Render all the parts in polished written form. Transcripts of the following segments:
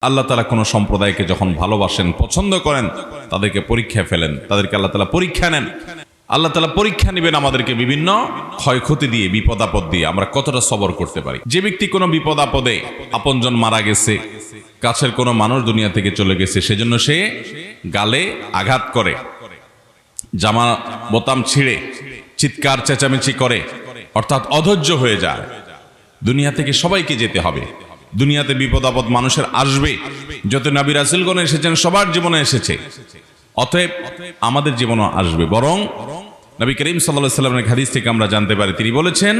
আল্লাহ তাআলা কোনো সম্প্রদায়কে যখন ভালোবাসেন, পছন্দ করেন, তাদেরকে পরীক্ষায় ফেলেন, তাদেরকে আল্লাহ তাআলা পরীক্ষা নেন। আল্লাহ তাআলা পরীক্ষা নেবেন আমাদেরকে বিভিন্ন ক্ষয়ক্ষতি দিয়ে, বিপদ আপদ দিয়ে আমরা কতটা সবর করতে পারি। যে ব্যক্তি কোনো বিপদ আপদে, আপনজন মারা গেছে, কাছের কোনো মানুষ দুনিয়া থেকে চলে গেছে, সেজন্য সে গালে আঘাত করে, জামা বোতাম ছিঁড়ে চিৎকার চেঁচামেচি করে, অর্থাৎ অধৈর্য হয়ে যায়। দুনিয়া থেকে সবাইকে যেতে হবে, দুনিয়াতে বিপদ আপদ মানুষের আসবে। যত নবী রাসূলগণ এসেছেন সবার জীবনে এসেছে, অতএব আমাদের জীবনও আসবে। বরং নবী করিম সাল্লাল্লাহু আলাইহি ওয়াসাল্লামের হাদিস থেকে আমরা জানতে পারি, তিনি বলেছেন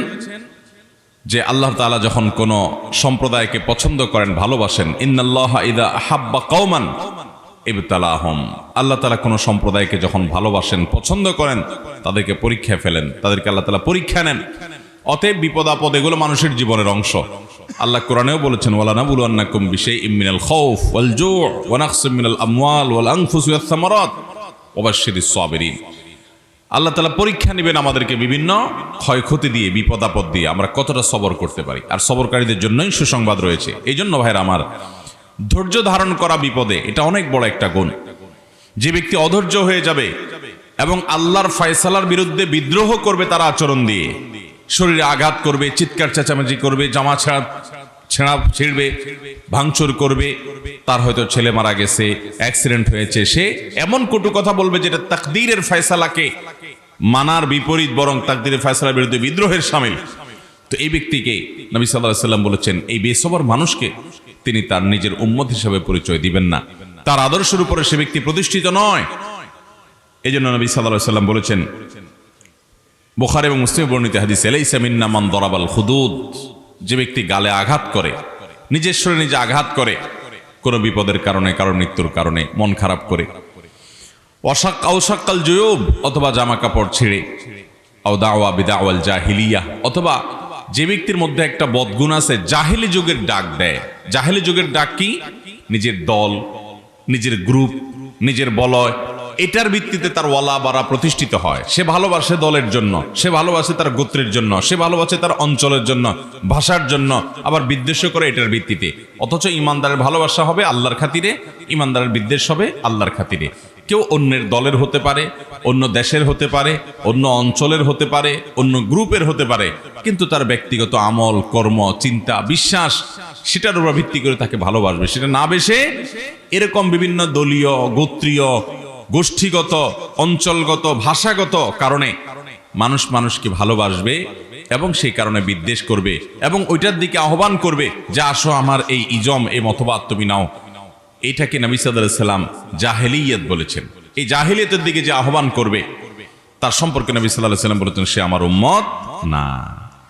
যে আল্লাহ তাআলা যখন কোনো সম্প্রদায়কে পছন্দ করেন, ভালোবাসেন, ইন্নাল্লাহা ইযা আহাব্বা কওমান ইবতালাহুম, আল্লাহ তাআলা কোনো সম্প্রদায়কে যখন ভালোবাসেন, পছন্দ করেন, তাদেরকে পরীক্ষায় ফেলেন, তাদেরকে আল্লাহ তাআলা পরীক্ষা নেন। অতএব বিপদ আপদ এগুলো মানুষের জীবনের অংশ। আল্লাহ কোরআনেও বলেছেন, ওয়ালা নাবলুওয়ান্নাকুম বিশাইইম মিনাল খাউফ ওয়াল জু' ওয়া নাকসিম মিনাল আমওয়াল ওয়াল আনফুসি ওয়াস সামারাত ওয়া বাশশিরিস সাবিরিন। আল্লাহ তাআলা পরীক্ষা নেবেন আমাদেরকে বিভিন্ন ক্ষয়ক্ষতি দিয়ে, বিপদ আপদ দিয়ে আমরা কতটা সবর করতে পারি। আর সবরকারীদের জন্যই সুসংবাদ রয়েছে। এই জন্য ভাইরা আমার, ধৈর্য ধারণ করা বিপদে এটা অনেক বড় একটা গুণ। যে ব্যক্তি অধৈর্য হয়ে যাবে এবং আল্লাহর ফয়সালার বিরুদ্ধে বিদ্রোহ করবে, তার আচরণ দিয়ে শরীরে আঘাত করবে, চিৎকার চেঁচামেচি করবে, জামা ছেঁড়া ছিঁড়বে, ভাঙচুর করবে, তার হয়তো ছেলে মারা গেছে, অ্যাক্সিডেন্ট হয়েছে, সে এমন কটু কথা বলবে যেটা তাকদীরের ফয়সালাকে মানার বিপরীত, বরং তাকদীরের ফয়সালার বিরুদ্ধে বিদ্রোহের শামিল। তো এই ব্যক্তিকে নবী সাল্লাল্লাহু আলাইহি ওয়াসাল্লাম বলেছেন, এই বেসবর মানুষকে তিনি তার নিজের উম্মত হিসেবে পরিচয় দিবেন না, তার আদর্শের উপরে সে ব্যক্তি প্রতিষ্ঠিত নয়। এই জন্য নবী সাল্লাল্লাহু আলাইহি ওয়াসাল্লাম বলেছেন, বুখারী এবং মুসলিমে বর্ণিত হাদিসে, লাইসা মিন্না মান দারাবাল খুদুদ, যে ব্যক্তি গালে আঘাত করে, নিজের শরীরে নিজে আঘাত করে, কোনো বিপদের কারণে, কারো মৃত্যুর কারণে মন খারাপ করে, ওয়াশাক্কাল জুয়ুব, অথবা জামা কাপড় ছিঁড়ে, আও দাওয়া বিদাওয়াল জাহিলিয়া, অথবা যে ব্যক্তির মধ্যে একটা বদগুণ আছে, জাহেলি যুগের ডাক দেয়। জাহেলি যুগের ডাক কি? নিজের দল, নিজের গ্রুপ, নিজের বলয়, এটার ভিত্তিতে তার ওয়ালা বারা প্রতিষ্ঠিত হয়। সে ভালোবাসে দলের জন্য, সে ভালোবাসে তার গোত্রের জন্য, সে ভালোবাসে তার অঞ্চলের জন্য, ভাষার জন্য, আবার বিদ্বেষ করে এটার ভিত্তিতে। অথচ ইমানদারের ভালোবাসা হবে আল্লাহর খাতিরে, ইমানদারের বিদ্বেষ হবে আল্লাহর খাতিরে। কেউ অন্যের দলের হতে পারে, অন্য দেশের হতে পারে, অন্য অঞ্চলের হতে পারে, অন্য গ্রুপের হতে পারে, কিন্তু তার ব্যক্তিগত আমল, কর্ম, চিন্তা, বিশ্বাস, সেটার উপর ভিত্তি করে তাকে ভালোবাসবে। সেটা না বেশে এরকম বিভিন্ন দলীয়, গোত্রীয়, গোষ্ঠীগত, অঞ্চলগত, ভাষাগত কারণে মানুষ মানুষকে ভালোবাসবে এবং সেই কারণে বিদ্বেষ করবে এবং ওইটার দিকে আহ্বান করবে যে আসো আমার এই ইজম, এই মতবাদ তুমি নাও। এটাকে নবী সাল্লাল্লাহু আলাইহি ওয়াসাল্লাম জাহেলিয়াত বলেছেন। এই জাহেলিয়াতের দিকে যে আহ্বান করবে, তার সম্পর্কে নবী সাল্লাল্লাহু আলাইহি ওয়াসাল্লাম বলেছেন, সে আমার উম্মত না।